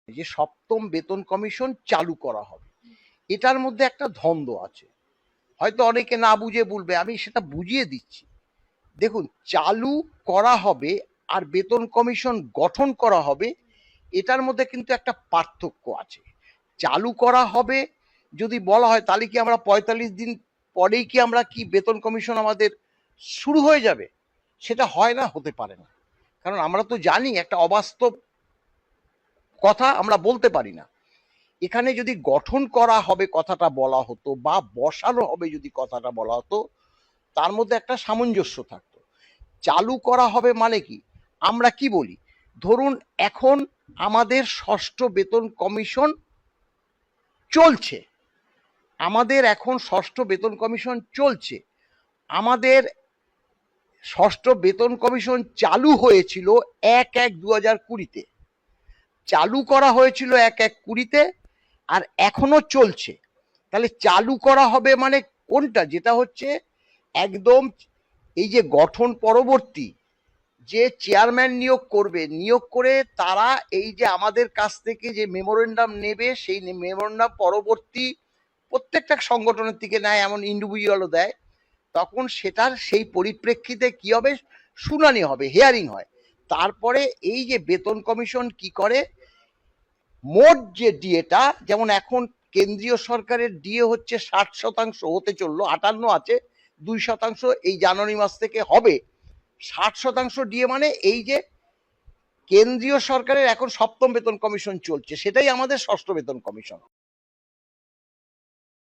যে সপ্তম বেতন কমিশন চালু করা হবে, এটার মধ্যে একটা দ্বন্দ্ব আছে। হয়তো অনেকে না বুঝে বলবে, আমি সেটা বুঝিয়ে দিচ্ছি। দেখুন, চালু করা হবে আর বেতন কমিশন গঠন করা হবে, এটার মধ্যে কিন্তু একটা পার্থক্য আছে। চালু করা হবে যদি বলা হয়, তাহলে কি আমরা ৪৫ দিন পরেই কি আমরা কি বেতন কমিশন আমাদের শুরু হয়ে যাবে? সেটা হয় না, হতে পারে না। কারণ আমরা তো জানি একটা অবাস্তব কথা আমরা বলতে পারি না। এখানে যদি গঠন করা হবে কথাটা বলা হতো, বা বসানো হবে যদি কথাটা বলা হতো, তার মধ্যে একটা সামঞ্জস্য থাকতো। চালু করা হবে মানে কি, আমরা কি বলি, ধরুন এখন আমাদের ষষ্ঠ বেতন কমিশন চলছে, আমাদের এখন ষষ্ঠ বেতন কমিশন চলছে। আমাদের ষষ্ঠ বেতন কমিশন চালু হয়েছিল ১/১/২০২০-তে, চালু করা হয়েছিল ১/১/২০-তে, আর এখনো চলছে। তাহলে চালু করা হবে মানে কোনটা, যেটা হচ্ছে একদম এই যে গঠন পরবর্তী যে চেয়ারম্যান নিয়োগ করবে, নিয়োগ করে তারা এই যে আমাদের কাছ থেকে যে মেমোরেন্ডাম নেবে, সেই মেমোরেন্ডাম পরবর্তী প্রত্যেকটা সংগঠনের থেকে নেয়, এমন ইন্ডিভিজুয়ালও দেয়, তখন সেটার সেই পরিপ্রেক্ষিতে কি হবে, শুনানি হবে, হিয়ারিং হয়। তারপরে এই যে বেতন কমিশন কি করে, মোট যে ডিএটা, যেমন এখন কেন্দ্রীয় সরকারের ডিএ হচ্ছে ৬০% হতে চললো, ৫৮ আছে, ২% এই জানুয়ারি মাস থেকে হবে। ৬০% ডিএ মানে এই যে কেন্দ্রীয় সরকারের এখন সপ্তম বেতন কমিশন চলছে, সেটাই আমাদের ষষ্ঠ বেতন কমিশন।